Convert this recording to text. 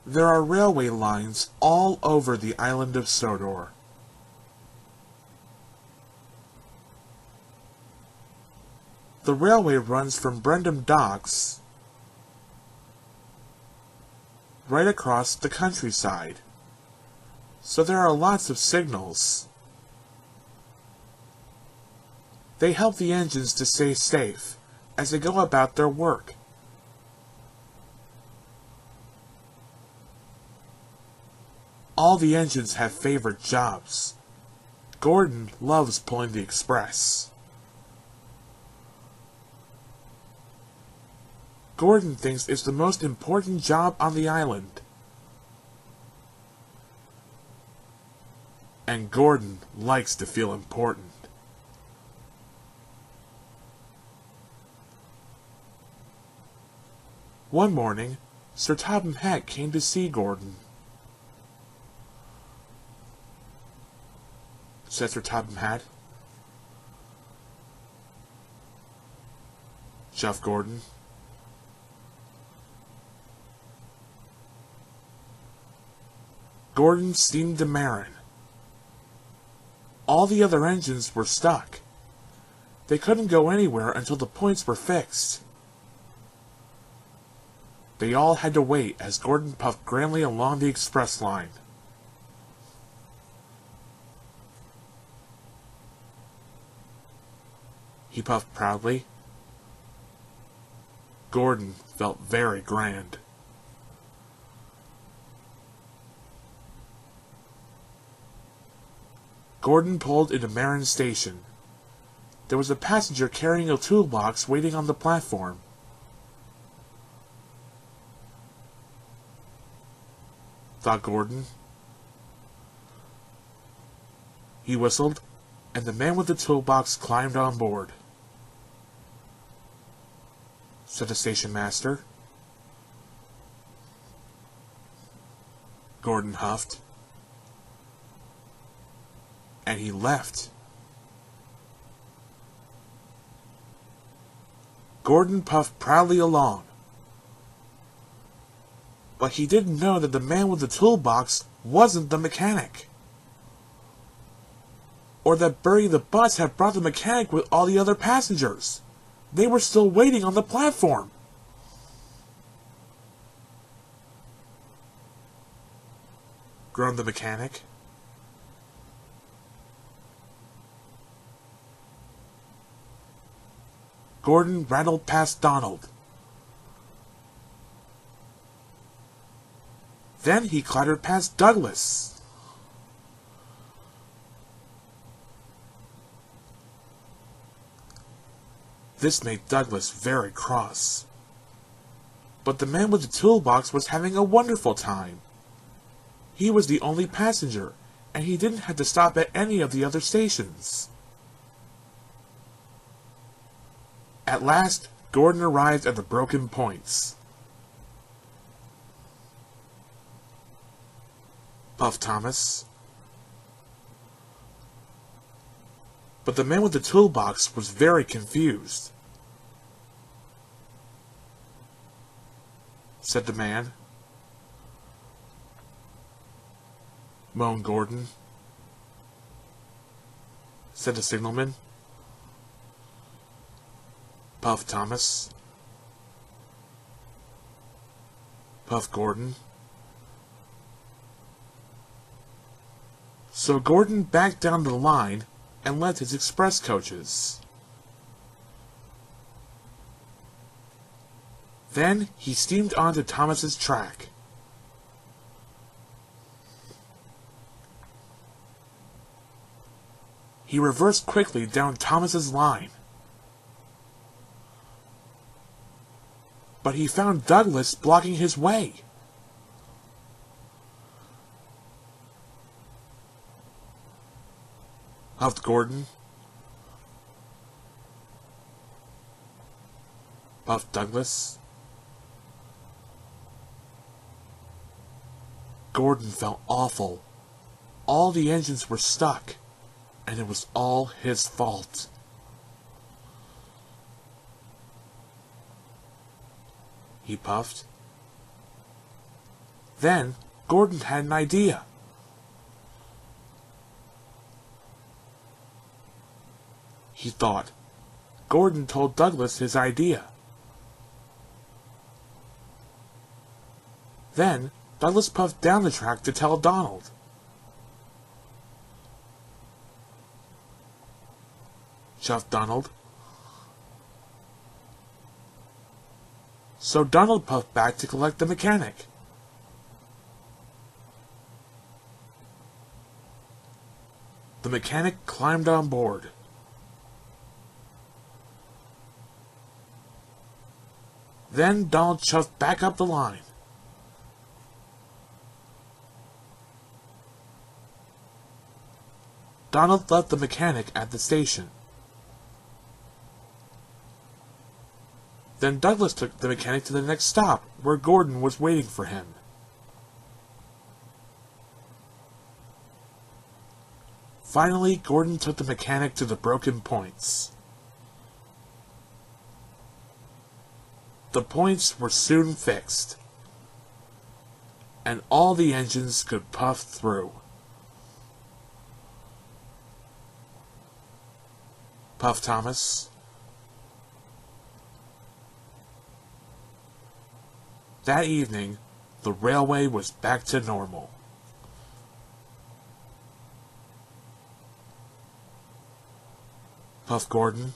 There are railway lines all over the island of Sodor. The railway runs from Brendam Docks right across the countryside, so there are lots of signals. They help the engines to stay safe as they go about their work. All the engines have favorite jobs. Gordon loves pulling the express. Gordon thinks it's the most important job on the island. And Gordon likes to feel important. One morning, Sir Topham Hatt came to see Gordon. Said Sir Topham Hatt. Chuff Gordon. Gordon steamed to Marin. All the other engines were stuck. They couldn't go anywhere until the points were fixed. They all had to wait as Gordon puffed grandly along the express line. He puffed proudly. Gordon felt very grand. Gordon pulled into Marin Station. There was a passenger carrying a toolbox waiting on the platform. Thought Gordon. He whistled, and the man with the toolbox climbed on board. Said the station master. Gordon huffed. And he left. Gordon puffed proudly along. But he didn't know that the man with the toolbox wasn't the mechanic. Or that Bertie the bus had brought the mechanic with all the other passengers. They were still waiting on the platform. Groaned the mechanic. Gordon rattled past Donald. Then he clattered past Douglas. This made Douglas very cross. But the man with the toolbox was having a wonderful time. He was the only passenger, and he didn't have to stop at any of the other stations. At last, Gordon arrived at the broken points. Puffed Thomas. But the man with the toolbox was very confused. Said the man. Moaned Gordon. Said the signalman. Puffed Thomas. Puffed Gordon. So Gordon backed down the line and left his express coaches. Then he steamed onto Thomas's track. He reversed quickly down Thomas's line. But he found Douglas blocking his way. Huffed Gordon. Puffed Douglas. Gordon felt awful. All the engines were stuck, and it was all his fault. He puffed. Then Gordon had an idea. He thought. Gordon told Douglas his idea. Then Douglas puffed down the track to tell Donald. Chuffed Donald. So Donald puffed back to collect the mechanic. The mechanic climbed on board. Then Donald chuffed back up the line. Donald left the mechanic at the station. Then Douglas took the mechanic to the next stop, where Gordon was waiting for him. Finally, Gordon took the mechanic to the broken points. The points were soon fixed, and all the engines could puff through. Puff Thomas. That evening, the railway was back to normal. Puff Gordon.